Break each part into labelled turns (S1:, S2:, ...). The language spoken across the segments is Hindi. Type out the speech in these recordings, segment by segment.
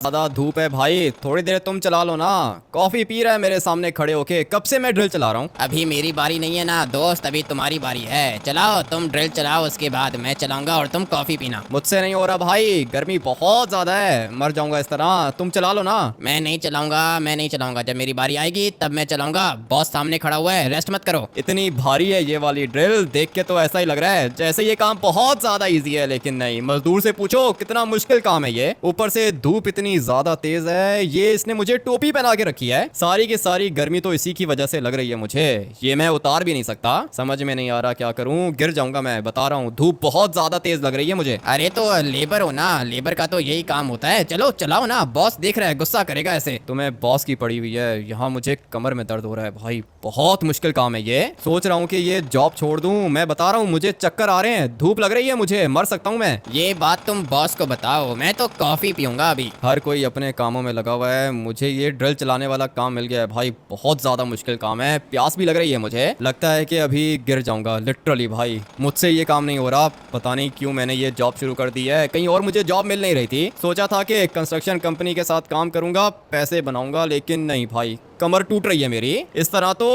S1: ज्यादा धूप है भाई, थोड़ी देर तुम चला लो ना। कॉफी पी रहा है मेरे सामने खड़े होके, कब से मैं ड्रिल चला रहा हूँ।
S2: अभी मेरी बारी नहीं है ना दोस्त, अभी तुम्हारी बारी है। चलाओ तुम ड्रिल चलाओ, उसके बाद मैं चलाऊंगा और तुम कॉफी पीना।
S1: मुझसे नहीं हो रहा भाई, गर्मी बहुत ज्यादा है, मर जाऊंगा इस तरह। तुम चला लो ना।
S2: मैं नहीं चलाऊंगा, मैं नहीं चलाऊंगा। जब मेरी बारी आएगी तब मैं चलाऊंगा। बॉस सामने खड़ा हुआ है, रेस्ट मत करो।
S1: इतनी भारी है ये वाली ड्रिल, देख के तो ऐसा ही लग रहा है जैसे ये काम बहुत ज्यादा इजी है, लेकिन नहीं। मजदूर से पूछो कितना मुश्किल काम है ये। ऊपर से धूप इतनी ज्यादा तेज है, ये इसने मुझे टोपी पहना के रखी है। सारी की सारी गर्मी तो इसी की वजह से लग रही है मुझे। ये मैं उतार भी नहीं सकता, समझ में नहीं आ रहा क्या करूं। गिर जाऊंगा मैं, बता रहा हूँ। धूप बहुत ज्यादा तेज लग रही है मुझे।
S2: अरे तो लेबर हो ना, लेबर का तो यही काम होता है। चलो चलाओ ना, बॉस देख रहा है, गुस्सा करेगा ऐसे।
S1: तुम्हें बॉस की पड़ी हुई है, यहाँ मुझे कमर में दर्द हो रहा है भाई। बहुत मुश्किल काम है ये। सोच रहा हूँ कि ये जॉब छोड़ दूं। मैं बता रहा हूँ मुझे चक्कर आ रहे हैं, धूप लग रही है मुझे, मर सकता हूँ मैं।
S2: ये बात तुम बॉस को बताओ, मैं तो कॉफी पीऊंगा अभी।
S1: हर कोई अपने कामों में लगा हुआ है, मुझे ये ड्रिल चलाने वाला काम मिल गया है भाई। बहुत ज्यादा मुश्किल काम है, प्यास भी लग रही है मुझे। लगता है कि अभी गिर जाऊंगा लिटरली भाई। मुझसे ये काम नहीं हो रहा, पता नहीं क्यों मैंने ये जॉब शुरू कर दी है। कहीं और मुझे जॉब मिल नहीं रही थी। सोचा था कि कंस्ट्रक्शन कंपनी के साथ काम करूंगा, पैसे बनाऊंगा, लेकिन नहीं भाई, कमर टूट रही है मेरी। इस तरह तो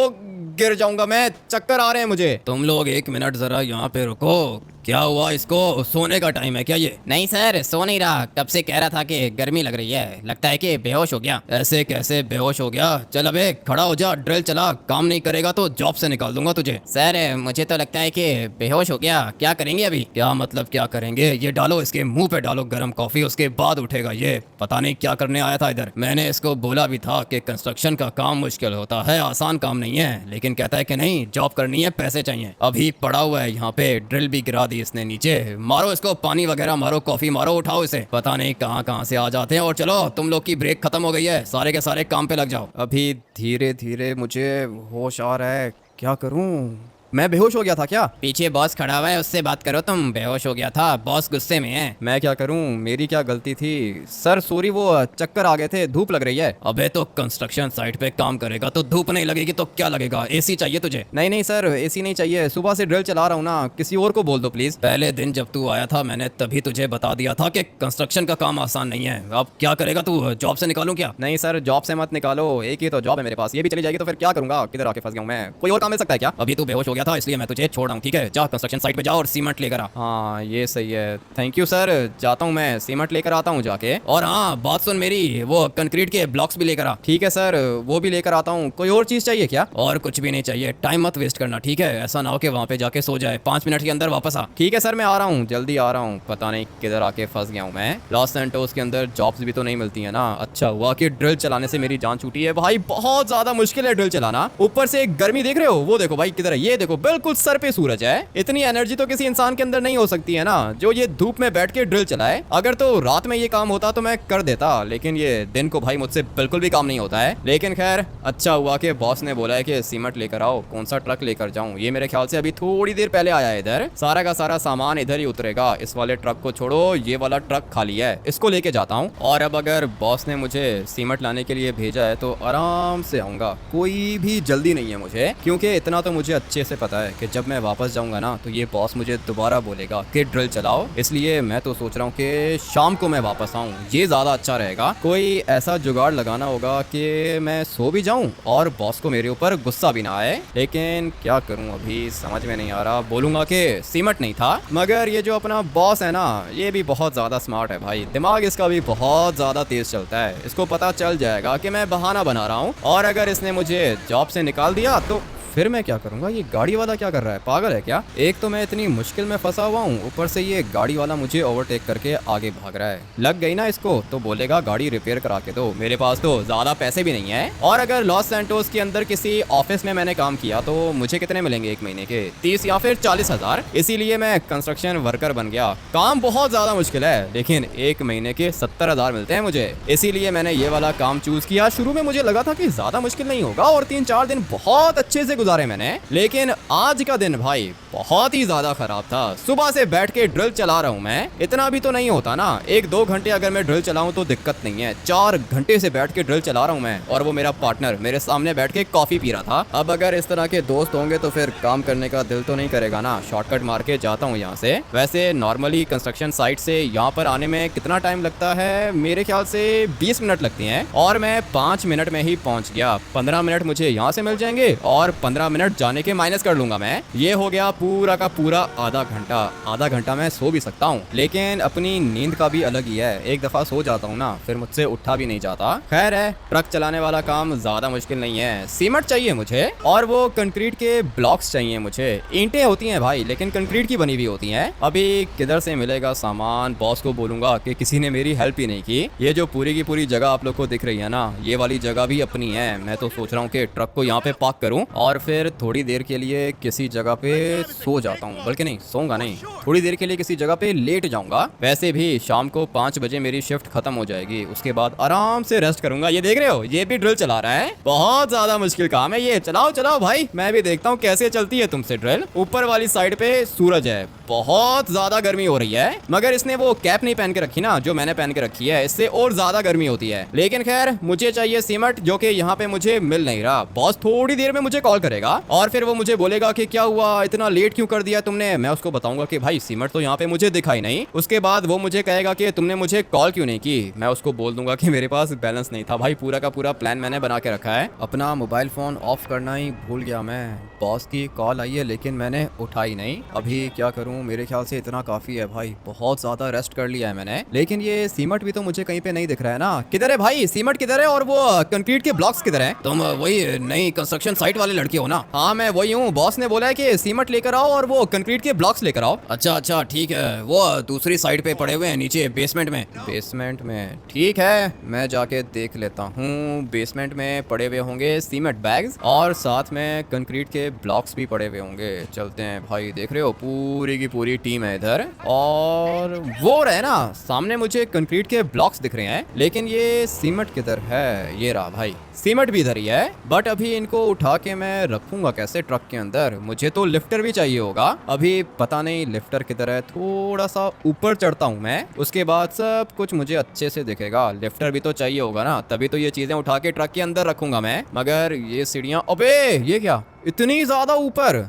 S1: गिर जाऊंगा मैं, चक्कर आ रहे हैं मुझे।
S2: तुम लोग एक मिनट जरा यहाँ पे रुको। क्या हुआ, इसको सोने का टाइम है क्या ये? नहीं सर, सो नहीं रहा, कब से कह रहा था कि गर्मी लग रही है। लगता है कि बेहोश हो गया।
S1: ऐसे कैसे बेहोश हो गया? चल अबे खड़ा हो जा, ड्रिल चला। काम नहीं करेगा तो जॉब से निकाल दूंगा तुझे।
S2: सर मुझे तो लगता है कि बेहोश हो गया। क्या करेंगे अभी?
S1: क्या मतलब क्या करेंगे? ये डालो, इसके मुंह पे डालो गर्म कॉफी, उसके बाद उठेगा ये। पता नहीं क्या करने आया था इधर। मैंने इसको बोला भी था कि कंस्ट्रक्शन का काम मुश्किल होता है, आसान काम नहीं है, लेकिन कहता है कि नहीं, जॉब करनी है, पैसे चाहिए। अभी पड़ा हुआ है यहाँ पे, ड्रिल भी गिरा दी इसने नीचे। मारो इसको, पानी वगैरह मारो, कॉफी मारो, उठाओ इसे। पता नहीं कहाँ कहाँ से आ जाते हैं। और चलो, तुम लोग की ब्रेक खत्म हो गई है, सारे के सारे काम पे लग जाओ। अभी धीरे धीरे मुझे होश आ रहा है, क्या करूं? मैं बेहोश हो गया था क्या?
S2: पीछे बॉस खड़ा हुआ है, उससे बात करो। तुम बेहोश हो गया था, बॉस गुस्से में है।
S1: मैं क्या करूं, मेरी क्या गलती थी? सर सॉरी, वो चक्कर आ गए थे, धूप लग रही है। अबे तो कंस्ट्रक्शन साइट पे काम करेगा तो धूप नहीं लगेगी तो क्या लगेगा? एसी चाहिए तुझे? नहीं नहीं सर, एसी नहीं चाहिए, सुबह से ड्रिल चला रहा हूँ ना, किसी और को बोल दो प्लीज। पहले दिन जब तू आया था मैंने तभी तुझे बता दिया था कि कंस्ट्रक्शन का काम आसान नहीं है। अब क्या करेगा तू? जॉब से निकालूं क्या? नहीं सर, जॉब से मत निकालो, एक ही तो जॉब है मेरे पास, ये भी चली जाएगी तो फिर क्या करूंगा? किधर आके फंस गया हूं मैं? कोई और काम मिल सकता है क्या? अभी तू बेहोश हो गया था इसलिए मैं तुझे छोड़ रहा हूँ, ठीक है? जा कंस्ट्रक्शन साइट पे जा और सीमेंट लेकर आ। हाँ ये सही है, थैंक यू सर। जाता हूँ मैं, सीमेंट लेकर आता हूँ जाके। और हाँ बात सुन मेरी, वो कंक्रीट के ब्लॉक्स भी लेकर आ। ठीक है सर, वो भी लेकर आता हूँ। कोई और चीज चाहिए क्या? और कुछ भी नहीं चाहिए, टाइम मत वेस्ट करना, ठीक है? ऐसा ना हो कि वहाँ पे जाके सो जाए। 5 मिनट के अंदर वापस आ। ठीक है सर, मैं आ रहा हूँ, जल्दी आ रहा हूँ। पता नहीं किधर आके फंस गया हूँ मैं। लॉस सैंटोस के अंदर जॉब्स भी तो नहीं मिलती है ना। अच्छा हुआ कि ड्रिल चलाने से मेरी जान छूटी है भाई। बहुत ज्यादा मुश्किल है ड्रिल चलाना, ऊपर से गर्मी देख रहे हो, वो देखो भाई किधर है, ये देखो बिल्कुल सर पे सूरज है। इतनी एनर्जी तो किसी इंसान के अंदर नहीं हो सकती है ना, जो ये धूप में बैठ के ड्रिल चलाए। अगर तो रात में ये काम होता तो मैं कर देता, लेकिन ये दिन को भाई मुझसे बिल्कुल भी काम नहीं होता है। लेकिन खैर अच्छा हुआ कि बॉस ने बोला है कि सीमेंट लेकर आओ। कौन सा ट्रक लेकर जाऊं? ये मेरे ख्याल से अभी थोड़ी देर पहले आया है इधर। सारा का सारा सामान इधर ही उतरेगा। इस वाले ट्रक को छोड़ो, ये वाला ट्रक खाली है, इसको लेके जाता हूँ। और अब अगर बॉस ने मुझे सीमेंट लाने के लिए भेजा है तो आराम से आऊंगा, कोई भी जल्दी नहीं है मुझे, क्योंकि इतना तो मुझे अच्छे से पता है कि जब मैं वापस जाऊंगा ना तो ये बॉस मुझे दोबारा बोलेगा कि ड्रिल चलाओ। इसलिए मैं तो सोच रहा हूँ कि शाम को मैं वापस आऊँ, ये ज्यादा अच्छा रहेगा। कोई ऐसा जुगाड़ लगाना होगा कि मैं सो भी जाऊँ और बॉस को मेरे ऊपर गुस्सा भी ना आए। लेकिन क्या करूँ अभी समझ में नहीं आ रहा। बोलूंगा कि सीमेंट नहीं था, मगर ये जो अपना बॉस है ना, ये भी बहुत ज्यादा स्मार्ट है भाई। दिमाग इसका भी बहुत ज्यादा तेज चलता है। इसको पता चल जाएगा कि मैं बहाना बना रहा हूँ, और अगर इसने मुझे जॉब से निकाल दिया तो फिर मैं क्या करूंगा? ये गाड़ी वाला क्या कर रहा है, पागल है क्या? एक तो मैं इतनी मुश्किल में फंसा हुआ हूँ, ऊपर से ये गाड़ी वाला मुझे ओवरटेक करके आगे भाग रहा है। लग गई ना इसको तो बोलेगा गाड़ी रिपेयर करा के दो। मेरे पास तो ज्यादा पैसे भी नहीं है। और अगर लॉस सैंटोस के अंदर किसी ऑफिस में मैंने काम किया तो मुझे कितने मिलेंगे एक महीने के? 30 या फिर 40,000। इसीलिए मैं कंस्ट्रक्शन वर्कर बन गया। काम बहुत ज्यादा मुश्किल है, लेकिन एक महीने के 70,000 मिलते हैं मुझे। इसीलिए मैंने ये वाला काम चूज किया। शुरू में मुझे लगा था कि ज्यादा मुश्किल नहीं होगा, और 3-4 दिन बहुत अच्छे से गुजारे मैंने, लेकिन आज का दिन भाई बहुत ही ज्यादा खराब था। सुबह से बैठ के ड्रिल चला रहा हूँ मैं, इतना भी तो नहीं होता ना, 1-2 घंटे अगर मैं ड्रिल चलाऊं तो दिक्कत नहीं है, 4 घंटे से बैठ के ड्रिल चला रहा हूँ मैं, और वो मेरा पार्टनर मेरे सामने बैठ के कॉफी पी रहा था। अब अगर इस तरह के दोस्त होंगे तो फिर काम करने का दिल तो नहीं करेगा ना। शॉर्टकट मार के जाता हूँ यहाँ से। वैसे नॉर्मली कंस्ट्रक्शन साइट से यहाँ पर आने में कितना टाइम लगता है? मेरे ख्याल से 20 मिनट लगती हैं, और मैं 5 मिनट में ही पहुंच गया। 15 मिनट मुझे यहाँ से मिल जाएंगे और 15 मिनट जाने के माइनस कर लूंगा मैं। ये हो गया पूरा का पूरा आधा घंटा। आधा घंटा मैं सो भी सकता हूँ, लेकिन अपनी नींद का भी अलग ही है। एक दफा सो जाता हूँ ना, फिर मुझसे उठा भी नहीं जाता। खैर है, ट्रक चलाने वाला काम ज्यादा मुश्किल नहीं है। सीमेंट चाहिए मुझे, और वो कंक्रीट के ब्लॉक्स चाहिए मुझे। ईंटें होती हैं भाई, लेकिन कंक्रीट की बनी हुई होती हैं। अभी किधर से मिलेगा सामान? बॉस को बोलूंगा कि किसी ने मेरी हेल्प ही नहीं की। ये जो पूरी की पूरी जगह आप लोग को दिख रही है ना, ये वाली जगह भी अपनी है। मैं तो सोच रहा हूँ कि ट्रक को यहाँ पे पार्क करूँ और फिर थोड़ी देर के लिए किसी जगह पे सो जाता हूँ। बल्कि नहीं, सोऊंगा नहीं, थोड़ी देर के लिए किसी जगह पे लेट जाऊंगा। वैसे भी शाम को 5 बजे मेरी शिफ्ट खत्म हो जाएगी, उसके बाद आराम से रेस्ट करूंगा। ये देख रहे हो, ये भी ड्रिल चला रहा है। बहुत ज्यादा मुश्किल काम है ये। चलाओ चलाओ भाई, मैं भी देखता हूँ कैसे चलती है तुमसे ड्रिल। ऊपर वाली साइड पे सूरज है, बहुत ज्यादा गर्मी हो रही है, मगर इसने वो कैप नहीं पहन के रखी ना जो मैंने पहन के रखी है, इससे और ज्यादा गर्मी होती है। लेकिन खैर, मुझे चाहिए सीमेंट, जो कि यहाँ पे मुझे मिल नहीं रहा। बॉस थोड़ी देर में मुझे कॉल करेगा और फिर वो मुझे बोलेगा कि क्या हुआ, इतना लेट क्यों कर दिया तुमने। मैं उसको बताऊंगा कि भाई सीमेंट तो यहाँ पे मुझे दिखाई नहीं। उसके बाद वो मुझे कहेगा कि तुमने मुझे कॉल क्यों नहीं की। मैं उसको बोल दूंगा कि मेरे पास बैलेंस नहीं था। भाई पूरा का पूरा प्लान मैंने बना के रखा है। अपना मोबाइल फोन ऑफ करना ही भूल गया मैं। बॉस की कॉल आई है लेकिन मैंने उठाई नहीं। अभी क्या करूं? मेरे ख्याल से इतना काफी है भाई, बहुत ज्यादा रेस्ट कर लिया है मैंने। लेकिन ये सीमेंट भी तो मुझे कहीं पे नहीं दिख रहा है ना। किधर है भाई सीमेंट, किधर है? और वो कंक्रीट के ब्लॉक्स किधर है?
S2: तुम वही नई कंस्ट्रक्शन साइट वाले लड़के हो ना?
S1: हाँ मैं वही हूँ। बॉस ने बोला है कि सीमेंट लेकर आओ और वो कंक्रीट के ब्लॉक्स लेकर आओ।
S2: अच्छा ठीक है, वो दूसरी साइड पे पड़े हुए हैं नीचे बेसमेंट में।
S1: बेसमेंट में? ठीक है, मैं जाके देख लेता हूँ। बेसमेंट में पड़े हुए होंगे सीमेंट बैग्स और साथ में कंक्रीट के ब्लॉक्स भी पड़े हुए होंगे। चलते हैं भाई। देख रहे हो, पूरी की पूरी टीम है इधर। और वो रहे ना सामने, मुझे कंक्रीट के ब्लॉक्स दिख रहे हैं, लेकिन ये सीमेंट किधर है? ये रहा भाई, सीमेंट भी इधर ही है। बट अभी इनको उठा के मैं रखूंगा कैसे ट्रक के अंदर? मुझे तो लिफ्टर भी चाहिए होगा। अभी पता नहीं लिफ्टर किधर है। थोड़ा सा ऊपर चढ़ता हूँ मैं, उसके बाद सब कुछ मुझे अच्छे से दिखेगा। लिफ्टर भी तो चाहिए होगा ना, तभी तो ये चीजें उठा के ट्रक के अंदर रखूंगा मैं। मगर ये सीढ़ियाँ, अबे ये क्या, इतनी ज्यादा ऊपर?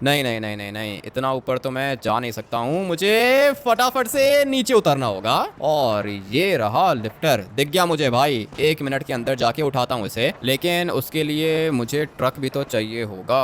S1: नहीं नहीं नहीं नहीं नहीं, इतना ऊपर तो मैं जा नहीं सकता हूँ। मुझे फटाफट से नीचे उतरना होगा। और ये रहा लिफ्टर, दिख गया मुझे भाई। 1 मिनट के अंदर जाके उठाता हूँ इसे, लेकिन उसके लिए मुझे ट्रक भी तो चाहिए होगा।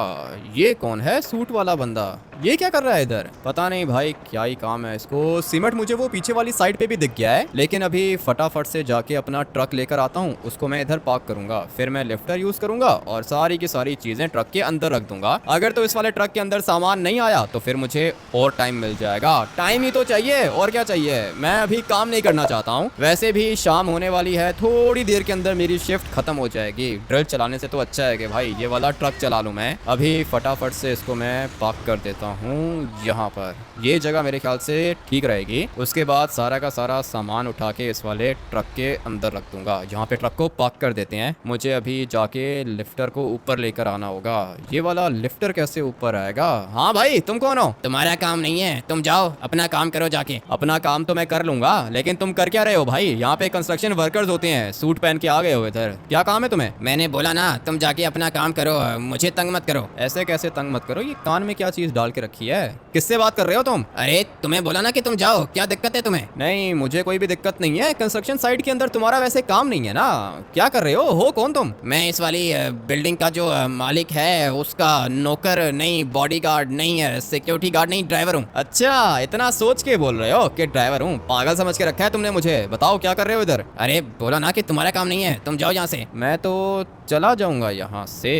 S1: ये कौन है सूट वाला बंदा? ये क्या कर रहा है इधर? पता नहीं भाई, क्या ही काम है इसको। सीमेंट मुझे वो पीछे वाली साइड पे भी दिख गया है, लेकिन अभी फटाफट से जाके अपना ट्रक लेकर आता हूँ। उसको मैं इधर पार्क करूंगा, फिर मैं लिफ्टर यूज करूंगा और सारी की सारी चीजें ट्रक के अंदर रख दूंगा। अगर तो इस वाले ट्रक के अंदर सामान नहीं आया तो फिर मुझे और टाइम मिल जाएगा। टाइम ही तो चाहिए, और क्या चाहिए। मैं अभी काम नहीं करना चाहता हूँ। वैसे भी शाम होने वाली है, थोड़ी देर के अंदर मेरी शिफ्ट खत्म हो जाएगी। ड्रिल चलाने से तो अच्छा है कि भाई ये वाला ट्रक चला लूँ मैं। अभी फटाफट से इसको मैं पार्क कर देता हूँ यहाँ पर। ये जगह मेरे ख्याल से ठीक रहेगी। उसके बाद सारा का सारा सामान उठा के इस वाले ट्रक के अंदर रख दूंगा। यहाँ पे ट्रक को पार्क कर देते हैं। मुझे अभी जाके लिफ्टर को ऊपर लेकर आना होगा। ये वाला लिफ्टर कैसे ऊपर आएगा? हाँ भाई, तुम कौन हो?
S2: तुम्हारा काम नहीं है, तुम जाओ अपना काम करो जाके।
S1: अपना काम तो मैं कर लूंगा, लेकिन तुम कर क्या रहे हो भाई? यहाँ पे कंस्ट्रक्शन वर्कर्स होते हैं, सूट पहन के आ गए हो इधर। क्या काम है तुम्हें?
S2: मैंने बोला ना, तुम जाके अपना काम करो, मुझे तंग मत करो।
S1: ऐसे कैसे तंग मत करो? ये कान में क्या चीज डाल के रखी है? किससे बात कर रहे हो तुम?
S2: अरे तुम्हें बोला ना कि तुम जाओ, क्या दिक्कत है तुम्हें?
S1: नहीं, मुझे कोई भी दिक्कत नहीं है। कंस्ट्रक्शन साइट के अंदर तुम्हारा वैसे काम नहीं है ना। क्या कर रहे हो कौन तुम?
S2: मैं इस वाली बिल्डिंग का जो मालिक है उसका नौकर नहीं, बॉडीगार्ड नहीं है, सिक्योरिटी गार्ड नहीं, ड्राइवर हूँ।
S1: अच्छा, इतना सोच के बोल रहे हो कि ड्राइवर हूँ? पागल समझ के रखा है तुमने मुझे। बताओ क्या कर रहे हो इधर?
S2: अरे बोला ना कि तुम्हारा काम नहीं है, तुम जाओ यहाँ से।
S1: मैं तो चला जाऊंगा यहाँ से,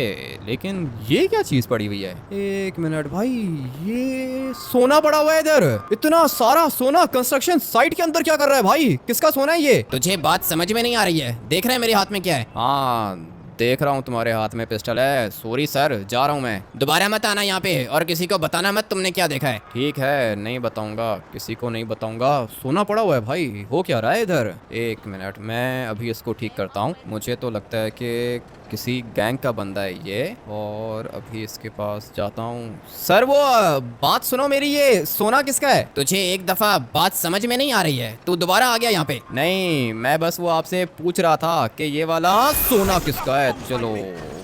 S1: लेकिन ये क्या चीज पड़ी हुई है? 1 मिनट भाई, ये सोना पड़ा हुआ है इधर। इतना सारा सोना कंस्ट्रक्शन साइट के अंदर क्या कर रहा है भाई? किसका सोना है ये?
S2: तुझे बात समझ में नहीं आ रही है? देख रहे हैं मेरे हाथ में क्या है?
S1: हाँ देख रहा हूँ तुम्हारे हाथ में पिस्टल है। सॉरी सर, जा रहा हूँ मैं।
S2: दोबारा मत आना यहाँ पे और किसी को बताना मत तुमने क्या देखा है।
S1: ठीक है, नहीं बताऊंगा, किसी को नहीं बताऊंगा। सोना पड़ा हुआ है भाई, हो क्या रहा है इधर? एक मिनट, मैं अभी इसको ठीक करता हूँ। मुझे तो लगता है कि किसी गैंग का बंदा है ये, और अभी इसके पास जाता हूँ। सर वो बात सुनो मेरी, ये सोना किसका है?
S2: तुझे एक दफा बात समझ में नहीं आ रही है, तू दोबारा आ गया यहाँ पे।
S1: नहीं, मैं बस वो आपसे पूछ रहा था कि ये वाला सोना किसका है। चलो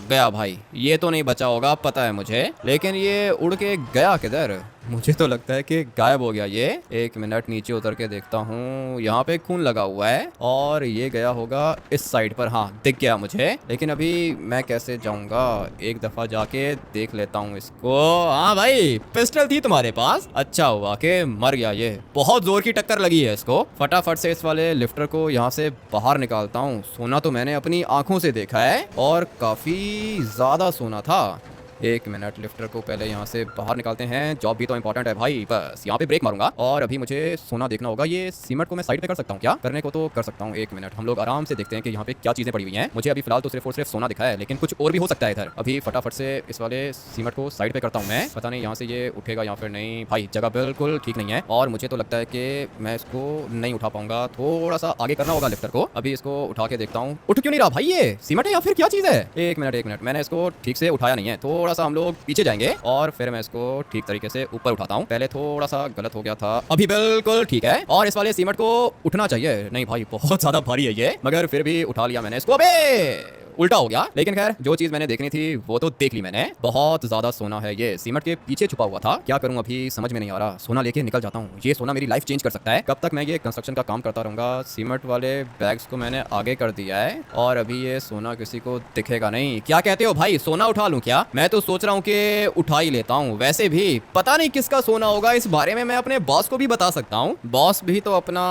S1: गया भाई, ये तो नहीं बचा होगा पता है मुझे, लेकिन ये उड़ के गया किधर? मुझे तो लगता है कि गायब हो गया ये। एक मिनट, नीचे उतर के देखता हूँ। यहाँ पे खून लगा हुआ है और ये गया होगा इस साइड पर। हाँ, दिख गया मुझे, लेकिन अभी मैं कैसे जाऊँगा? एक दफ़ा जाके देख लेता हूँ इसको। हाँ भाई, पिस्टल थी तुम्हारे पास, अच्छा हुआ कि मर गया ये। बहुत जोर की टक्कर लगी है इसको। फटाफट से इस वाले लिफ्टर को यहाँ से बाहर निकालता हूँ। सोना तो मैंने अपनी आंखों से देखा है और काफ़ी ज़्यादा सोना था। एक मिनट, लिफ्टर को पहले यहाँ से बाहर निकालते हैं। जॉब भी तो इंपॉर्टेंट है भाई। बस यहाँ पे ब्रेक मारूंगा और अभी मुझे सोना देखना होगा। ये सीमेंट को मैं साइड पे कर सकता हूँ क्या? करने को तो कर सकता हूँ। एक मिनट, हम लोग आराम से देखते हैं कि यहाँ पे क्या चीजें पड़ी हुई हैं। मुझे अभी फिलहाल तो सिर्फ और सिर्फ सोना दिखा है, लेकिन कुछ और भी हो सकता है इधर। अभी फटाफट से इस वाले सीमेंट को साइड पे करता हूँ मैं। पता नहीं यहाँ से ये उठेगा या फिर नहीं। भाई जगह बिल्कुल ठीक नहीं है और मुझे तो लगता है कि मैं इसको नहीं उठा पाऊंगा। थोड़ा सा आगे करना होगा लिफ्टर को। अभी इसको उठा के देखता हूँ। उठ क्यों नहीं रहा भाई? ये सीमेंट है या फिर क्या चीज है? एक मिनट, मैंने इसको ठीक से उठाया नहीं है। थोड़ा सा हम लोग पीछे जाएंगे और फिर मैं इसको ठीक तरीके से ऊपर उठाता हूँ। पहले थोड़ा सा गलत हो गया था, अभी बिल्कुल ठीक है। और इस वाले सीमेंट को उठना चाहिए। नहीं भाई, बहुत ज्यादा भारी है ये, मगर फिर भी उठा लिया मैंने इसको। अबे उल्टा हो गया, लेकिन खैर जो चीज मैंने देखनी थी वो तो देख ली मैंने। बहुत ज्यादा सोना है, ये सीमेंट के पीछे छुपा हुआ था। क्या करूं अभी समझ में नहीं आ रहा। सोना लेके निकल जाता हूं, ये सोना मेरी लाइफ चेंज कर सकता है। कब तक मैं ये कंस्ट्रक्शन का काम करता रहूंगा। सीमेंट वाले बैग्स को मैंने आगे कर दिया है और अभी ये सोना किसी को दिखेगा नहीं। क्या कहते हो भाई, सोना उठा लूं क्या? मैं तो सोच रहा हूँ कि उठा ही लेता हूँ। वैसे भी पता नहीं किसका सोना होगा, इस बारे में मैं अपने बॉस को भी बता सकता हूँ। बॉस भी तो अपना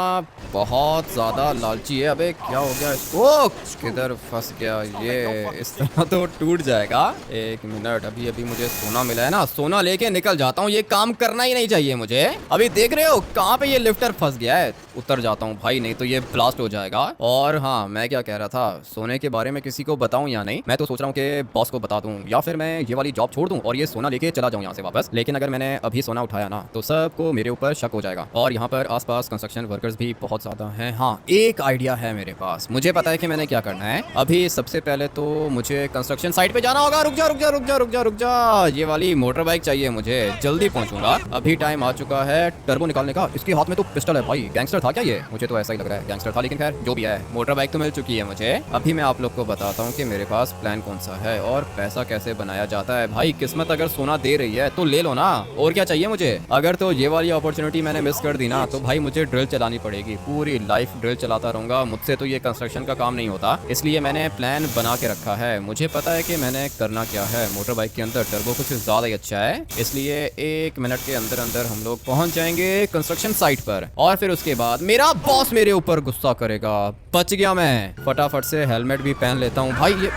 S1: बहुत ज्यादा लालची है। अबे क्या हो गया इसको? किधर फंस गया ये? इस तरह तो टूट जाएगा। एक मिनट, अभी अभी मुझे सोना मिला है ना, सोना लेके निकल जाता हूँ। ये काम करना ही नहीं चाहिए मुझे। अभी देख रहे हो कहाँ पे ये लिफ्टर फंस गया है। उतर जाता हूँ भाई, नहीं तो ये ब्लास्ट हो जाएगा। और हाँ, मैं क्या कह रहा था, सोने के बारे में किसी को बताऊं या नहीं? मैं तो सोच रहा हूँ कि बॉस को बता दूं या फिर मैं ये वाली जॉब छोड़ दूं और ये सोना लेके चला जाऊं यहाँ से वापस। लेकिन अगर मैंने अभी सोना उठाया ना तो सबको मेरे ऊपर शक हो जाएगा। और यहाँ पर आसपास कंस्ट्रक्शन वर्कर्स भी बहुत ज्यादा हैं। हाँ, एक आइडिया है मेरे पास, मुझे पता है कि मैंने क्या करना है। अभी सबसे पहले तो मुझे कंस्ट्रक्शन साइट पे जाना होगा। रुक जा, ये वाली मोटर बाइक चाहिए मुझे, जल्दी पहुंचूंगा। अभी टाइम आ चुका है टर्बो निकालने का। इसके हाथ में तो पिस्टल है भाई, गैंगस्टर था क्या ये? मुझे तो ऐसा ही लग रहा है गैंगस्टर था, लेकिन खैर जो भी है, मोटर बाइक तो मिल चुकी है मुझे। अभी मैं आप लोग को बताता हूँ कि मेरे पास प्लान कौन सा है और पैसा कैसे बनाया जाता है। भाई किस्मत अगर सोना दे रही है तो ले लो ना, और क्या चाहिए मुझे। अगर तो ये वाली अपॉर्चुनिटी मैंने मिस कर दी ना तो भाई मुझे ड्रिल चलानी पड़ेगी। पूरी लाइफ ड्रिल चलाता रहूंगा, मुझसे तो ये कंस्ट्रक्शन का काम नहीं होता। इसलिए मैंने प्लान बना के रखा है। मुझे पता है कि मैंने करना क्या है। मोटर बाइक के अंदर टर्बो कुछ ज्यादा ही अच्छा है, इसलिए 1 मिनट के अंदर अंदर हम लोग पहुंच जाएंगे कंस्ट्रक्शन साइट पर। और फिर उसके बाद मेरा बॉस मेरे ऊपर गुस्सा करेगा। बच गया मैं। फटाफट से हेलमेट भी पहन लेता हूँ। भाई ये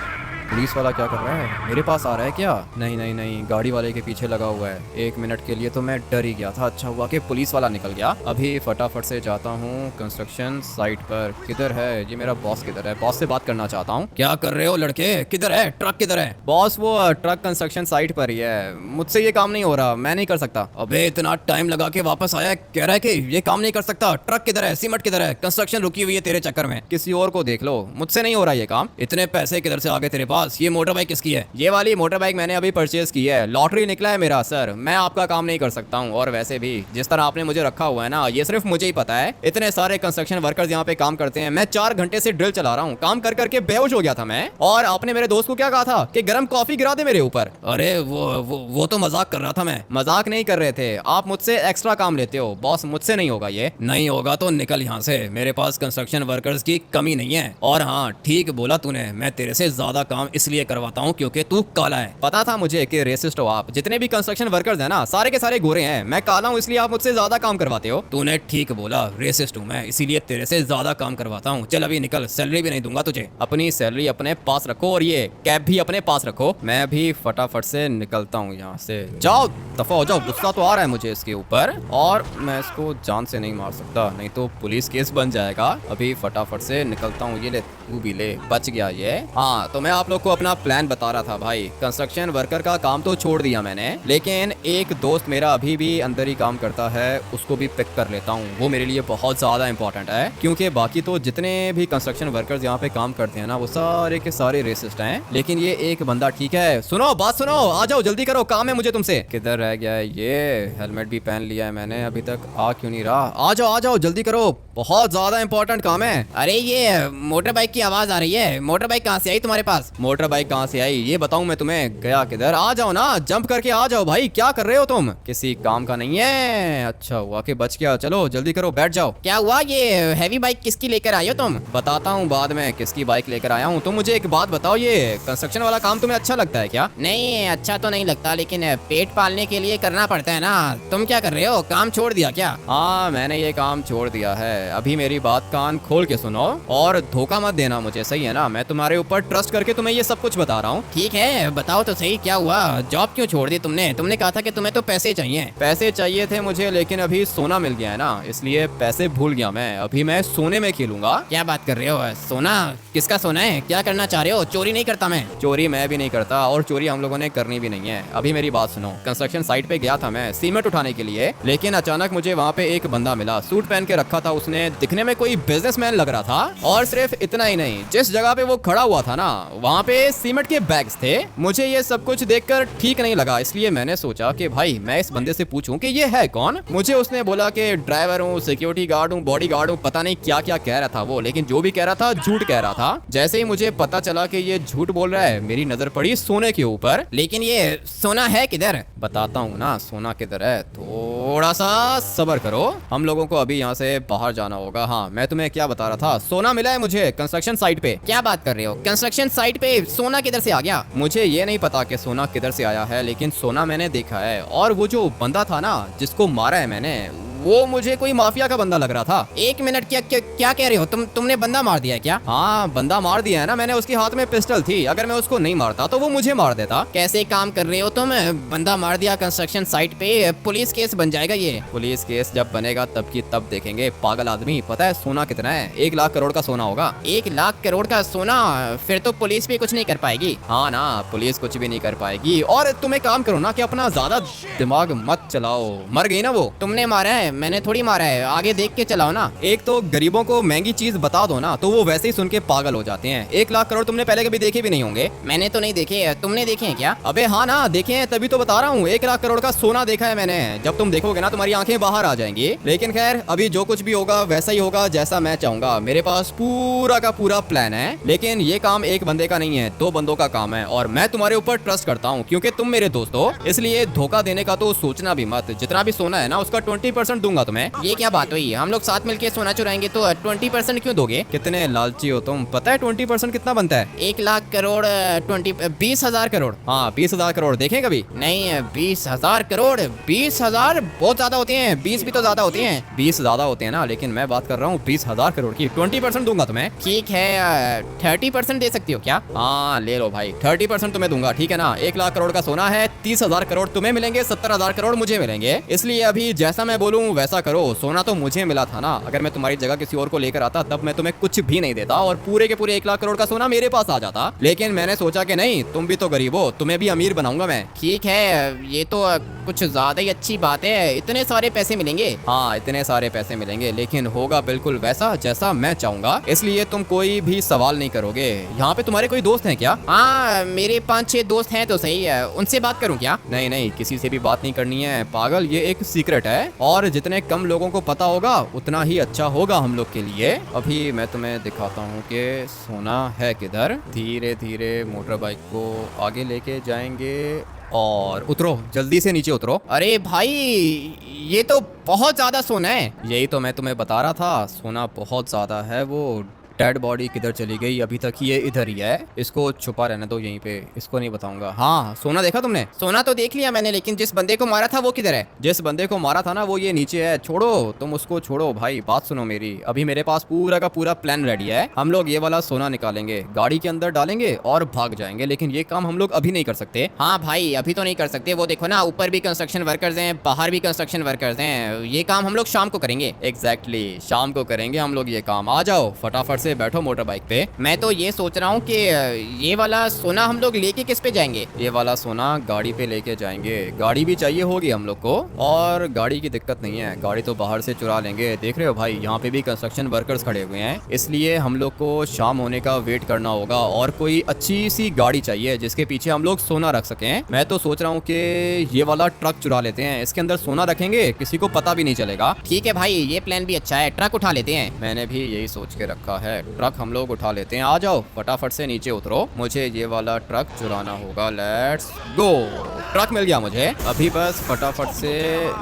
S1: पुलिस वाला क्या कर रहा है? मेरे पास आ रहा है क्या? नहीं, गाड़ी वाले के पीछे लगा हुआ है। 1 मिनट के लिए तो मैं डर ही गया था। अच्छा हुआ कि पुलिस वाला निकल गया। अभी फटाफट से जाता हूँ कंस्ट्रक्शन साइट पर। किधर है ये मेरा बॉस? किधर है? बॉस से बात करना चाहता हूँ।
S2: क्या कर रहे हो लड़के? किधर है ट्रक? किधर है
S1: बॉस? वो ट्रक कंस्ट्रक्शन साइट पर ही है। मुझसे ये काम नहीं हो रहा, मैं नहीं कर सकता।
S2: अबे इतना टाइम लगा के वापस आया, कह रहा है कि ये काम नहीं कर सकता। ट्रक किधर है? सीमेंट किधर है? कंस्ट्रक्शन रुकी हुई है तेरे चक्कर में।
S1: किसी और को देख लो, मुझसे नहीं हो रहा ये काम।
S2: इतने पैसे किधर से आ गए तेरे पास? ये मोटर बाइक किसकी है?
S1: ये वाली मोटर बाइक मैंने अभी परचेज की है। लॉटरी निकला है मेरा सर, मैं आपका काम नहीं कर सकता हूँ। और वैसे भी जिस तरह आपने मुझे रखा हुआ है ना, ये सिर्फ मुझे ही पता है। इतने सारे कंस्ट्रक्शन वर्कर्स यहाँ पे काम करते हैं। मैं 4 घंटे से ड्रिल चला रहा हूँ, काम कर करके बेहोश हो गया था मैं। और आपने मेरे दोस्त को क्या कहा था कि गर्म कॉफी गिरा दे मेरे ऊपर।
S2: अरे वो तो मजाक कर रहा था मैं।
S1: मजाक नहीं कर रहे थे आप, मुझसे एक्स्ट्रा काम लेते हो। बॉस मुझसे नहीं होगा ये।
S2: नहीं होगा तो निकल यहाँ से, मेरे पास कंस्ट्रक्शन वर्कर्स की कमी नहीं है। और हाँ, ठीक बोला तूने, मैं तेरे से ज्यादा काम इसलिए करवाता हूँ क्योंकि तू काला है।
S1: पता था मुझे कि रेसिस्ट हो आप। जितने भी कंस्ट्रक्शन वर्कर्स हैं ना, सारे के सारे गोरे हैं। मैं काला हूँ इसलिए आप मुझसे ज्यादा काम करवाते हो।
S2: तूने ठीक बोला, रेसिस्ट हूँ मैं, इसीलिए तेरे से ज्यादा काम करवाता हूँ। चल अभी निकल, सैलरी भी नहीं दूंगा तुझे।
S1: अपनी सैलरी अपने पास रखो और ये कैब भी अपने पास रखो। मैं भी फटाफट से निकलता हूँ यहाँ से। जाओ, दफा हो जाओ। गुस्सा तो आ रहा है मुझे इसके ऊपर, और मैं इसको जान से नहीं मार सकता, नहीं तो पुलिस केस बन जाएगा। अभी फटाफट से निकलता हूँ। ये ले, तू भी ले। बच गया ये। हाँ, तो मैं आप लोग को अपना प्लान बता रहा था भाई। कंस्ट्रक्शन वर्कर का काम तो छोड़ दिया मैंने, लेकिन एक दोस्त मेरा अभी भी अंदर ही काम करता है, उसको भी पिक कर लेता हूँ। वो मेरे लिए बहुत ज्यादा इंपॉर्टेंट है, क्योंकि बाकी तो जितने भी कंस्ट्रक्शन वर्कर्स यहाँ पे काम करते हैं ना, वो सारे के सारे रेसिस्ट हैं, लेकिन ये एक बंदा ठीक है। सुनो बात सुनो, आ जाओ जल्दी करो, काम है मुझे तुमसे। किधर रह गया है ये? हेलमेट भी पहन लिया है मैंने, अभी तक आ क्यों नहीं रहा? आ जाओ जल्दी करो, बहुत ज्यादा इंपॉर्टेंट काम है।
S2: अरे ये मोटर बाइक की आवाज आ रही है। मोटर बाइक कहाँ से आई तुम्हारे पास?
S1: मोटर बाइक कहाँ से आई ये बताऊं मैं तुम्हें? गया किधर? आ जाओ ना, जंप करके आ जाओ भाई, क्या कर रहे हो तुम? किसी काम का नहीं है। अच्छा हुआ कि बच गया, चलो जल्दी करो, बैठ जाओ।
S2: क्या हुआ? ये हैवी बाइक किसकी लेकर आई हो तुम?
S1: बताता हूँ बाद में किसकी बाइक लेकर आया हूँ। तुम मुझे एक बात बताओ, ये कंस्ट्रक्शन वाला काम तुम्हें अच्छा लगता है क्या?
S2: नहीं अच्छा तो नहीं लगता, लेकिन पेट पालने के लिए करना पड़ता है ना। तुम क्या कर रहे हो? काम छोड़ दिया क्या?
S1: हाँ मैंने ये काम छोड़ दिया है। अभी मेरी बात कान खोल के सुनो और धोखा मत देना मुझे, सही है ना? मैं तुम्हारे ऊपर ट्रस्ट करके तुम्हें ये सब कुछ बता रहा हूँ।
S2: ठीक है बताओ तो सही, क्या हुआ? जॉब क्यों छोड़ दी तुमने? तुमने कहा था कि तुम्हें तो पैसे चाहिए।
S1: पैसे चाहिए थे मुझे, लेकिन अभी सोना मिल गया है ना, इसलिए पैसे भूल गया मैं। अभी मैं सोने में खेलूंगा।
S2: क्या बात कर रहे हो? सोना? किसका सोना है? क्या करना चाह रहे हो? चोरी नहीं करता मैं।
S1: चोरी मैं भी नहीं करता, और चोरी हम लोगों ने करनी भी नहीं है। अभी मेरी बात सुनो, कंस्ट्रक्शन साइट पे गया था मैं सीमेंट उठाने के लिए, लेकिन अचानक मुझे वहाँ पे एक बंदा मिला, सूट पहन के रखा था उसने, दिखने में कोई बिजनेसमैन लग रहा था। और सिर्फ इतना ही नहीं, जिस जगह पे वो खड़ा हुआ था ना, वहाँ पे सीमेंट के बैग्स थे। मुझे ये सब कुछ देखकर ठीक नहीं लगा, इसलिए मैंने सोचा कि भाई मैं इस बंदे से पूछूं कि ये है कौन। मुझे उसने बोला कि ड्राइवर हूँ, सिक्योरिटी गार्ड हूँ, बॉडी गार्ड हूँ, पता नहीं क्या क्या कह रहा था वो, लेकिन जो भी कह रहा था झूठ कह रहा था। जैसे ही मुझे पता चला कि ये झूठ बोल रहा है, मेरी नजर पड़ी सोने के ऊपर।
S2: लेकिन ये सोना है किधर?
S1: बताता हूँ ना सोना किधर है, थोड़ा सा सब्र करो। हम लोगों को अभी यहाँ से बाहर जाना होगा। हाँ मैं तुम्हें क्या बता रहा था, सोना मिला है मुझे कंस्ट्रक्शन साइट पे।
S2: क्या बात कर रहे हो? कंस्ट्रक्शन साइट पे सोना किधर से आ गया?
S1: मुझे ये नहीं पता कि सोना किधर से आया है, लेकिन सोना मैंने देखा है। और वो जो बंदा था ना जिसको मारा है मैंने, वो मुझे कोई माफिया का बंदा लग रहा था।
S2: एक मिनट, क्या कह रहे हो? तुमने बंदा मार दिया है क्या?
S1: हाँ बंदा मार दिया है ना मैंने, उसके हाथ में पिस्टल थी। अगर मैं उसको नहीं मारता तो वो मुझे मार देता।
S2: कैसे काम कर रहे हो तुम? बंदा मार दिया कंस्ट्रक्शन साइट पे, पुलिस केस बन जाएगा ये।
S1: पुलिस केस जब बनेगा तब की तब देखेंगे पागल आदमी। पता है सोना कितना है? 1 लाख करोड़ का सोना होगा।
S2: 1 लाख करोड़ का सोना? फिर तो पुलिस भी कुछ नहीं कर पाएगी।
S1: हाँ ना, पुलिस कुछ भी नहीं कर पाएगी। और तुम एक काम करो ना कि अपना ज्यादा दिमाग मत चलाओ। मर गई ना वो?
S2: तुमने मारा है, मैंने थोड़ी मारा है। आगे देख के चलाओ ना।
S1: एक तो गरीबों को महंगी चीज बता दो ना, तो वो वैसे ही सुन के पागल हो जाते हैं। 1 लाख करोड़ तुमने पहले कभी देखे भी नहीं होंगे।
S2: मैंने तो नहीं देखे, तुमने देखे हैं क्या?
S1: अबे हाँ ना देखे हैं, तभी तो बता रहा हूँ। 1 लाख करोड़ का सोना देखा है मैंने। जब तुम देखोगे ना तुम्हारी आंखें बाहर आ जाएंगी। लेकिन खैर अभी जो कुछ भी होगा वैसा ही होगा जैसा मैं चाहूंगा। मेरे पास पूरा का पूरा प्लान है, लेकिन ये काम एक बंदे का नहीं है, 2 बंदों का काम है। और मैं तुम्हारे ऊपर ट्रस्ट करता हूँ क्योंकि तुम मेरे दोस्त हो, इसलिए धोखा देने का तो सोचना भी मत। जितना भी सोना है ना उसका 20% दूंगा तुम्हें।
S2: ये क्या बात हुई? हम लोग साथ मिलके सोना चुराएंगे तो 20% क्यों दोगे?
S1: कितने लालची हो तुम। पता है 20% कितना बनता है?
S2: 1 लाख करोड़ 20,000 करोड़।
S1: हाँ 20,000 करोड़ देखे कभी?
S2: नहीं 20,000 करोड़। 20,000 बहुत ज्यादा होते हैं, 20 भी तो ज्यादा होते हैं।
S1: 20 ज्यादा होते हैं ना, लेकिन मैं बात कर रहा हूँ 20,000 करोड़ की। 20% दूंगा तुम्हें।
S2: ठीक है 30% दे सकती हो क्या?
S1: हाँ ले लो भाई, 30% तुम्हें दूंगा, ठीक है ना? 1 लाख करोड़ का सोना है, 30,000 करोड़ तुम्हें मिलेंगे, 70,000 करोड़ मुझे मिलेंगे। इसलिए अभी जैसा मैं बोलूँ वैसा करो। सोना तो मुझे मिला था ना, अगर मैं तुम्हारी जगह किसी और को लेकर आता तब मैं तुम्हें कुछ भी नहीं देता और पूरे के पूरे 1 लाख करोड़ का सोना मेरे पास आ जाता। लेकिन मैंने सोचा कि नहीं, तुम भी तो गरीब हो, तुम्हें भी अमीर बनाऊंगा मैं।
S2: ठीक है ये तो कुछ ज्यादा ही अच्छी बात है। इतने सारे पैसे मिलेंगे?
S1: हाँ इतने सारे पैसे मिलेंगे, लेकिन होगा बिल्कुल वैसा जैसा मैं चाहूंगा। इसलिए तुम कोई भी सवाल नहीं करोगे। यहाँ पे तुम्हारे कोई दोस्त हैं क्या?
S2: हाँ मेरे 5-6 दोस्त हैं तो सही है, उनसे बात करूँ क्या?
S1: नहीं नहीं, किसी से भी बात नहीं करनी है पागल, ये एक सीक्रेट है और जितने कम लोगों को पता होगा उतना ही अच्छा होगा हम लोग के लिए। अभी मैं तुम्हें दिखाता हूँ कि सोना है किधर। धीरे धीरे मोटर बाइक को आगे लेके जाएंगे और उतरो, जल्दी से नीचे उतरो।
S2: अरे भाई ये तो बहुत ज्यादा सोना है।
S1: यही तो मैं तुम्हें बता रहा था, सोना बहुत ज्यादा है। वो डेड बॉडी किधर चली गई? अभी तक ये इधर ही है, इसको छुपा रहने दो यहीं पे, इसको नहीं बताऊंगा। हाँ सोना देखा तुमने?
S2: सोना तो देख लिया मैंने, लेकिन जिस बंदे को मारा था वो किधर है?
S1: जिस बंदे को मारा था ना वो ये नीचे है। छोड़ो तुम उसको, छोड़ो भाई, बात सुनो मेरी। अभी मेरे पास पूरा का पूरा प्लान रेडी है। हम लोग ये वाला सोना निकालेंगे, गाड़ी के अंदर डालेंगे और भाग जाएंगे। लेकिन ये काम हम लोग अभी नहीं कर सकते।
S2: हाँ भाई अभी तो नहीं कर सकते। वो देखो ना, ऊपर भी कंस्ट्रक्शन वर्कर्स हैं, बाहर भी कंस्ट्रक्शन वर्कर्स हैं। ये काम हम लोग शाम को करेंगे।
S1: एग्जैक्टली शाम को करेंगे हम लोग ये काम। आ जाओ फटाफट से बैठो मोटर बाइक पे।
S2: मैं तो ये सोच रहा हूँ कि ये वाला सोना हम लोग लेके किस पे जाएंगे?
S1: ये वाला सोना गाड़ी पे लेके जाएंगे। गाड़ी भी चाहिए होगी हम लोग को, और गाड़ी की दिक्कत नहीं है, गाड़ी तो बाहर से चुरा लेंगे। देख रहे हो भाई, यहाँ पे भी कंस्ट्रक्शन वर्कर्स खड़े हुए हैं, इसलिए हम लोग को शाम होने का वेट करना होगा और कोई अच्छी सी गाड़ी चाहिए जिसके पीछे हम लोग सोना रख सकें। मैं तो सोच रहा हूँ कि ये वाला ट्रक चुरा लेते हैं, इसके अंदर सोना रखेंगे, किसी को पता भी नहीं चलेगा।
S2: ठीक है भाई, ये प्लान भी अच्छा है, ट्रक उठा लेते हैं।
S1: मैंने भी यही सोच के रखा है, ट्रक हम लोग उठा लेते हैं। आ जाओ फटाफट से नीचे उतरो, मुझे ये वाला ट्रक चुराना होगा। Let's go. ट्रक मिल गया मुझे, अभी बस फटाफट से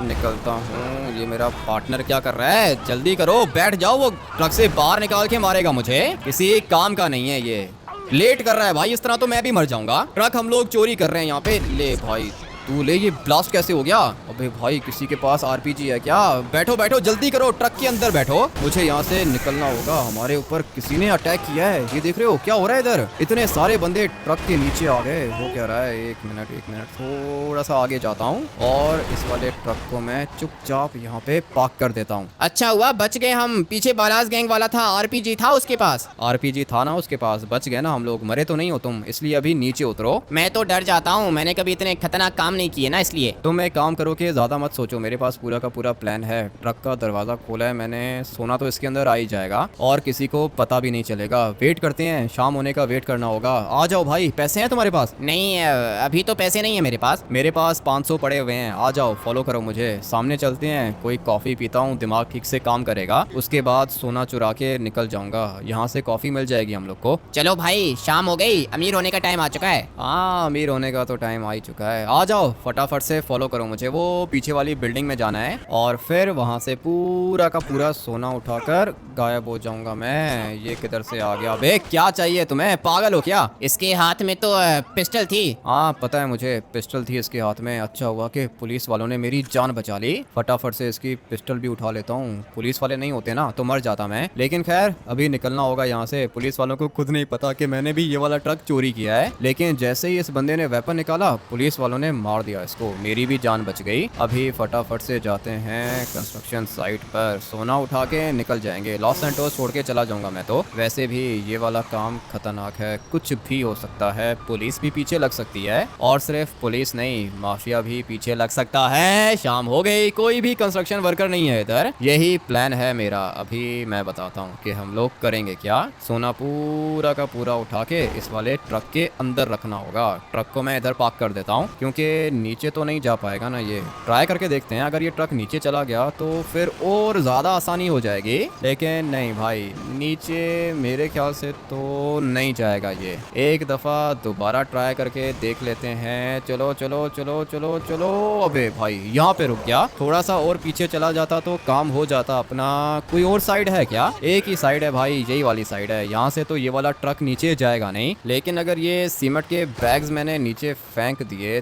S1: निकलता हूँ। ये मेरा पार्टनर क्या कर रहा है? जल्दी करो, बैठ जाओ, वो ट्रक से बाहर निकाल के मारेगा मुझे, किसी काम का नहीं है ये। लेट कर रहा है भाई, इस तरह तो मैं भी मर जाऊंगा। ट्रक हम लोग चोरी कर रहे हैं यहाँ पे। ले भाई तू ले, ये ब्लास्ट कैसे हो गया? अबे भाई किसी के पास आरपीजी है क्या? बैठो बैठो, जल्दी करो, ट्रक के अंदर बैठो, मुझे यहाँ से निकलना होगा। हमारे ऊपर किसी ने अटैक किया है, ये देख रहे हो क्या हो रहा है इधर? इतने सारे बंदे ट्रक के नीचे आ गए। हो क्या रहा है? एक मिनट, थोड़ा सा आगे जाता हूँ और इस वाले ट्रक को मैं चुपचाप यहाँ पे पार्क कर देता हूँ।
S2: अच्छा हुआ बच गए हम, पीछे बालाज गैंग वाला था, आरपीजी था उसके पास।
S1: आरपीजी था ना उसके पास, बच गए ना हम लोग, मरे तो नहीं हो तुम, इसलिए अभी नीचे उतरो।
S2: मैं तो डर जाता हूँ, मैंने कभी इतने खतरनाक काम नहीं किए ना, इसलिए।
S1: तुम एक काम करो कि ज्यादा मत सोचो, मेरे पास पूरा का पूरा प्लान है। ट्रक का दरवाजा खोला है मैंने, सोना तो इसके अंदर आ ही जाएगा और किसी को पता भी नहीं चलेगा। वेट करते हैं, शाम होने का वेट करना होगा। आ जाओ भाई, पैसे हैं तुम्हारे पास?
S2: नहीं, अभी तो पैसे नहीं है मेरे पास।
S1: मेरे पास 500 पड़े हुए हैं। आ जाओ, फॉलो करो मुझे, सामने चलते हैं, कोई कॉफी पीता हूँ, दिमाग ठीक से काम करेगा, उसके बाद सोना चुरा के निकल जाऊंगा। यहाँ से कॉफी मिल जाएगी हम लोग को।
S2: चलो भाई, शाम हो गई, अमीर होने का टाइम आ चुका है।
S1: हाँ, अमीर होने का तो टाइम आ ही चुका है। आ जाओ फटाफट से फॉलो करो मुझे, वो पीछे वाली बिल्डिंग में जाना है और फिर वहां से पूरा का पूरा सोना उठाकर गायब हो जाऊंगा मैं। ये किधर से आ गया? बे क्या चाहिए तुम्हें, पागल हो क्या?
S2: इसके हाथ में तो पिस्टल थी।
S1: हाँ पता है मुझे, पिस्टल थी इसके हाथ में। अच्छा हुआ कि पुलिस वालों ने मेरी जान बचा ली। फटाफट से इसकी पिस्टल भी उठा लेता हूँ, पुलिस वाले नहीं होते ना तो मर जाता मैं। लेकिन खैर अभी निकलना होगा यहाँ से। पुलिस वालों को खुद नहीं पता कि मैंने भी ये वाला ट्रक चोरी किया है, लेकिन जैसे ही इस बंदे ने वेपन निकाला पुलिस वालों ने मार दिया इसको, मेरी भी जान बच गई। अभी फटाफट से जाते हैं कंस्ट्रक्शन साइट पर, सोना उठा के निकल जाएंगे। लॉस सैंटोस छोड़ के चला जाऊंगा मैं तो। वैसे भी ये वाला काम खतरनाक है, कुछ भी हो सकता है, पुलिस भी पीछे लग सकती है, और सिर्फ पुलिस नहीं, माफिया भी पीछे लग सकता है। शाम हो गई, कोई भी कंस्ट्रक्शन वर्कर नहीं है इधर। यही प्लान है मेरा। अभी मैं बताता हूँ कि हम लोग करेंगे क्या। सोना पूरा का पूरा उठा के इस वाले ट्रक के अंदर रखना होगा। ट्रक को मैं इधर पार्क कर देता हूँ क्योंकि नीचे तो नहीं जा पाएगा ना ये। ट्राई करके देखते हैं, अगर ये ट्रक नीचे चला गया तो फिर और ज़्यादा आसानी हो जाएगी। लेकिन नहीं भाई, नीचे मेरे ख्याल से तो नहीं जाएगा ये। एक दफ़ा दोबारा ट्राई करके देख लेते हैं। चलो चलो चलो चलो चलो। अबे भाई यहाँ पे रुक गया, थोड़ा सा और पीछे चला जाता तो काम हो जाता अपना। कोई और साइड है क्या? एक ही साइड है भाई, यही वाली साइड है। यहाँ से तो ये वाला ट्रक नीचे जाएगा नहीं, लेकिन अगर ये सीमेंट के बैग्स मैंने नीचे फेंक दिए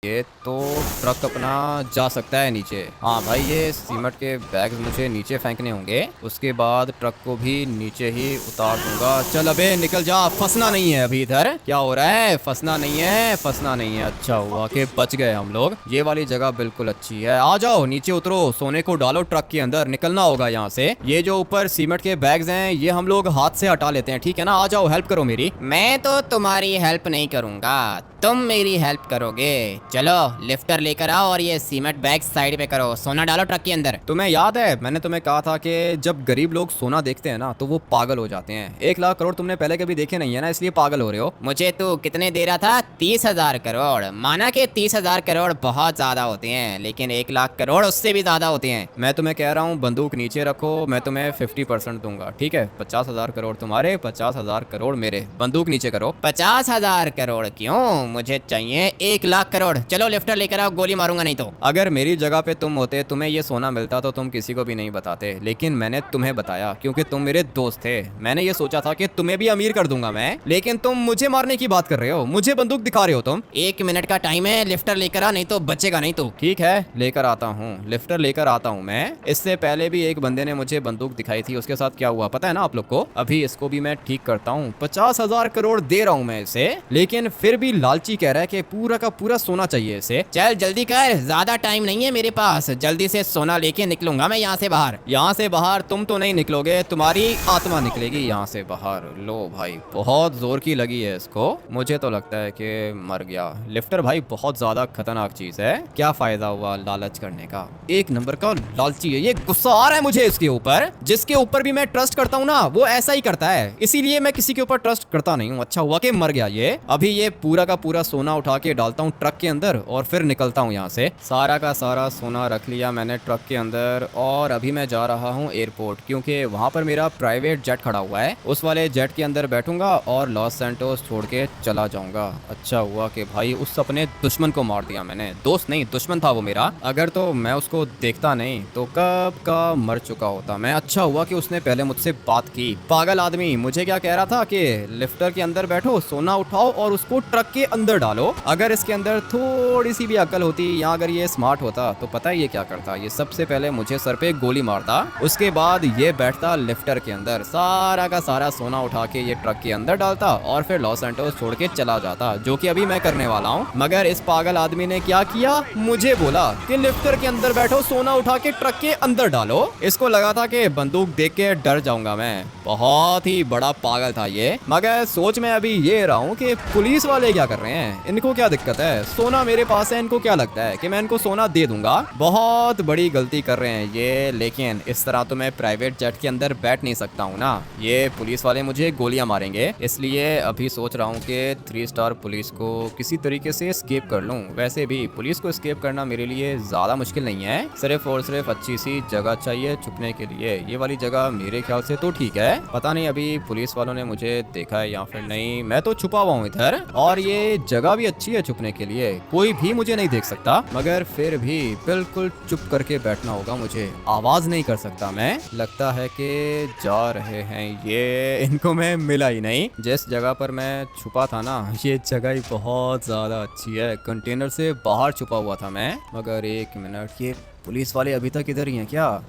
S1: ये तो ट्रक अपना जा सकता है नीचे। हाँ भाई, ये सीमेंट के बैग्स मुझे नीचे फेंकने होंगे, उसके बाद ट्रक को भी नीचे ही उतार दूंगा। चल अबे निकल जा, फंसना नहीं है अभी इधर। क्या हो रहा है? फंसना नहीं है, फंसना नहीं है। अच्छा हुआ कि बच गए हम लोग। ये वाली जगह बिल्कुल अच्छी है। आ जाओ नीचे उतरो, सोने को डालो ट्रक के अंदर, निकलना होगा यहाँ से। ये जो ऊपर सीमेंट के बैग्स हैं ये हम लोग हाथ से हटा लेते हैं, ठीक है ना? आ जाओ, हेल्प करो मेरी।
S2: मैं तो तुम्हारी हेल्प नहीं करूंगा, तुम मेरी हेल्प करोगे। चलो लिफ्टर लेकर आओ और ये सीमेंट बैग साइड पे करो, सोना डालो ट्रक के अंदर।
S1: तुम्हें याद है मैंने तुम्हें कहा था कि जब गरीब लोग सोना देखते हैं ना तो वो पागल हो जाते हैं। 1 लाख करोड़ तुमने पहले कभी देखे नहीं है ना, इसलिए पागल हो रहे हो।
S2: मुझे तू कितने दे रहा था? 30,000 करोड़। माना कि 30,000 करोड़ बहुत ज्यादा होते हैं, लेकिन 1 लाख करोड़ उससे भी ज्यादा होते हैं।
S1: मैं तुम्हें कह रहा हूँ बंदूक नीचे रखो, मैं तुम्हें 50% दूंगा, ठीक है? 50,000 करोड़ तुम्हारे, 50,000 करोड़ मेरे। बंदूक नीचे करो।
S2: 50,000 करोड़ क्यों? मुझे चाहिए 1 लाख करोड़। चलो लिफ्टर लेकर आओ, गोली मारूंगा नहीं तो।
S1: अगर मेरी जगह पे तुम होते, तुम्हें ये सोना मिलता तो तुम किसी को भी नहीं बताते, लेकिन मैंने तुम्हें बताया क्योंकि तुम मेरे दोस्त थे। मैंने ये सोचा था कि तुम्हें भी अमीर कर दूंगा मैं, लेकिन तुम मुझे मारने की बात कर रहे हो, मुझे बंदूक दिखा रहे हो तुम।
S2: 1 मिनट का टाइम है, लिफ्टर लेकर आ, नहीं तो बचेगा नहीं तो।
S1: ठीक है, लेकर आता हूँ, लिफ्टर लेकर आता हूँ मैं। इससे पहले भी एक बंदे ने मुझे बंदूक दिखाई थी, उसके साथ क्या हुआ पता है ना आप लोग को? अभी इसको भी मैं ठीक करता हूँ। 50,000 करोड़ दे रहा हूँ मैं इसे, लेकिन फिर भी लालची कह रहा है कि पूरा का पूरा सोना चाहिए इसे।
S2: चल जल्दी कर, ज्यादा टाइम नहीं है मेरे पास, जल्दी से सोना लेके निकलूंगा मैं यहाँ से बाहर।
S1: यहाँ से बाहर तुम तो नहीं निकलोगे, तुम्हारी आत्मा निकलेगी यहाँ से बाहर। लो भाई, बहुत जोर की लगी है इसको, मुझे तो लगता है कि मर गया। लिफ्टर भाई बहुत ज्यादा खतरनाक चीज है, क्या फायदा हुआ लालच करने का। एक नंबर का लालची है ये, गुस्सा आ रहा है मुझे इसके ऊपर। जिसके ऊपर भी मैं ट्रस्ट करता हूँ ना, वो ऐसा ही करता है, इसीलिए मैं किसी के ऊपर ट्रस्ट करता नहीं हूँ। अच्छा हुआ कि मर गया ये। अभी ये पूरा का पूरा सोना उठा के डालता हूँ ट्रक के अंदर और फिर निकलता हूँ यहाँ से। सारा का सारा सोना रख लिया मैंने ट्रक के अंदर और अभी मैं जा रहा हूँ एयरपोर्ट, क्योंकि वहाँ पर मेरा प्राइवेट जेट खड़ा हुआ है। उस वाले जेट के अंदर बैठूंगा और लॉस सैंटोस छोड़ के चला जाऊंगा। अच्छा हुआ कि भाई उस अपने दुश्मन को मार दिया मैंने, दोस्त नहीं दुश्मन था वो मेरा। अगर तो मैं उसको देखता नहीं तो कब का मर चुका होता मैं। अच्छा हुआ कि उसने पहले मुझसे बात की। पागल आदमी मुझे क्या कह रहा था कि लिफ्टर के अंदर बैठो, सोना उठाओ और उसको ट्रक के अंदर डालो। अगर इसके अंदर थोड़ी सी भी अकल होती या अगर ये स्मार्ट होता तो पता है ये क्या करता, ये सबसे पहले मुझे सर पे गोली मारता, उसके बाद ये बैठता लिफ्टर के अंदर, सारा का सारा सोना उठा के ये ट्रक के अंदर डालता और फिर लॉस सैंटोस छोड़ के चला जाता, जो कि अभी मैं करने वाला हूँ। मगर इस पागल आदमी ने क्या किया, मुझे बोला कि लिफ्टर के अंदर बैठो, सोना उठा के ट्रक के अंदर डालो। इसको लगा था कि बंदूक देख के डर जाऊंगा मैं। बहुत ही बड़ा पागल था ये। मगर सोच में अभी ये रहा हूँ कि पुलिस वाले क्या कर रहे हैं, इनको क्या दिक्कत है, सोना मेरे पास है, इनको क्या लगता है कि मैं इनको सोना दे दूंगा। बहुत बड़ी गलती कर रहे हैं ये, लेकिन इस तरह तो मैं प्राइवेट जेट के अंदर बैठ नहीं सकता हूँ ना, ये पुलिस वाले मुझे गोलियां मारेंगे। इसलिए अभी सोच रहा हूँ कि 3 स्टार पुलिस को किसी तरीके से एस्केप कर लूँ। वैसे भी पुलिस को एस्केप करना मेरे लिए ज्यादा मुश्किल नहीं है, सिर्फ और सिर्फ अच्छी सी जगह चाहिए छुपने के लिए। ये वाली जगह मेरे ख्याल से तो ठीक है, पता नहीं अभी पुलिस वालों ने मुझे देखा है या फिर नहीं। मैं तो छुपा हुआ हूँ इधर और ये जगह भी अच्छी है छुपने के लिए, कोई भी मुझे नहीं देख सकता। मगर फिर भी बिल्कुल चुप करके बैठना होगा मुझे, आवाज नहीं कर सकता मैं। लगता है कि जा रहे हैं ये, इनको मैं मिला ही नहीं। जिस जगह पर मैं छुपा था ना, ये जगह ही बहुत ज्यादा अच्छी है, कंटेनर से बाहर छुपा हुआ था मैं। मगर एक मिनट, ये पुलिस वाले अभी तक इधर ही हैं क्या,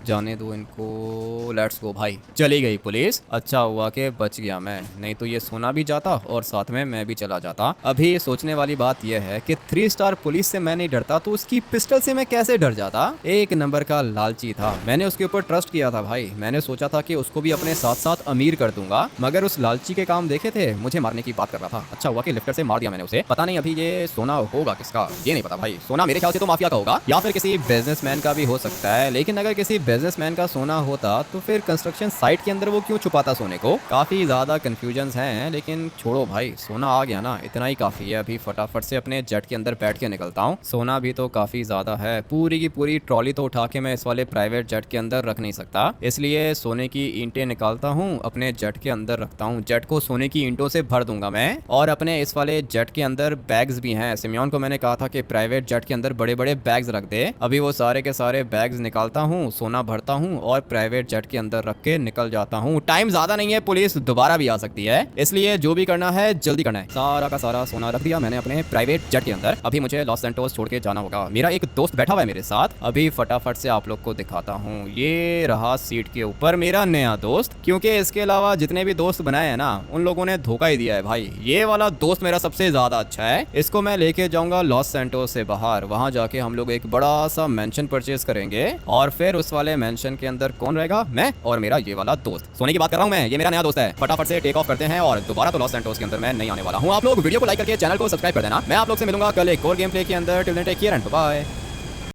S1: जाने दो इनको। लेट्स गो भाई, चली गई पुलिस। अच्छा हुआ कि बच गया मैं, नहीं तो ये सोना भी जाता और साथ में मैं भी चला जाता। अभी सोचने वाली बात यह है कि 3 स्टार पुलिस से मैं नहीं डरता तो उसकी पिस्टल से मैं कैसे डर जाता। एक नंबर का लालची था, मैंने उसके ऊपर ट्रस्ट किया था भाई। मैंने सोचा था कि उसको भी अपने साथ साथ अमीर कर दूंगा, मगर उस लालची के काम देखे थे, मुझे मारने की बात कर रहा था। अच्छा हुआ कि लिफ्टर से मार दिया मैंने उसे। पता नहीं अभी ये सोना होगा किसका, ये नहीं पता भाई। सोना मेरे ख्याल से तो माफिया का होगा या फिर किसी बिजनेसमैन का भी हो सकता है, लेकिन अगर किसी बिजनेसमैन का सोना होता तो फिर कंस्ट्रक्शन साइट के अंदर वो क्यों छुपाता सोने को। काफी ज्यादा कंफ्यूजन्स हैं, लेकिन छोड़ो भाई, सोना आ गया ना, इतना ही काफी है। अभी फटाफट से अपने जेट के अंदर बैठ के निकलता हूँ। सोना भी तो काफी ज्यादा है, पूरी की पूरी ट्रॉली तो उठा के मैं इस वाले प्राइवेट जेट के अंदर रख नहीं सकता, इसलिए सोने की ईंटें निकालता हूँ, अपने जेट के अंदर रखता हूँ। जेट को सोने की ईंटों से भर दूंगा मैं। और अपने इस वाले जेट के अंदर बैग्स भी हैं, सिमियोन को मैंने कहा था कि प्राइवेट जेट के अंदर बड़े बड़े बैग्स रख दे। अभी वो सारे के सारे बैग्स निकालता हूँ, सोना भरता हूँ और प्राइवेट जेट के अंदर रख के निकल जाता हूँ। टाइम ज्यादा नहीं है, पुलिस दोबारा भी आ सकती है, इसलिए जो भी करना है जल्दी करना है। सारा का सारा सोना रख दिया मैंने अपने प्राइवेट जेट के अंदर। अभी मुझे लॉस सैंटोस छोड़ के जाना होगा। मेरा एक दोस्त बैठा हुआ है मेरे साथ, अभी फटाफट से आप लोग को दिखाता हूँ। ये रहा सीट के ऊपर मेरा नया दोस्त, क्योंकि इसके अलावा जितने भी दोस्त बनाए हैं ना, उन लोगों ने धोखा ही दिया है भाई। ये वाला दोस्त मेरा सबसे ज्यादा अच्छा है, इसको मैं लेके जाऊंगा लॉस सैंटोस से बाहर। वहां जाके हम लोग एक बड़ा सा मेंशन परचेज करेंगे और फिर उस वाले मेंशन के अंदर कौन रहेगा, मैं और मेरा ये वाला दोस्त। सोने की बात कर रहा हूँ मैं, ये मेरा नया दोस्त है। फटाफट से टेक ऑफ करते हैं और दोबारा तो लॉस सैंटोस के अंदर मैं नहीं आने वाला हूँ। आप लोग वीडियो को लाइक करके चैनल को सब्सक्राइब कर देना। मैं आप लोग से मिलूंगा कल एक और गेम प्ले के अंदर। Till then take care and bye.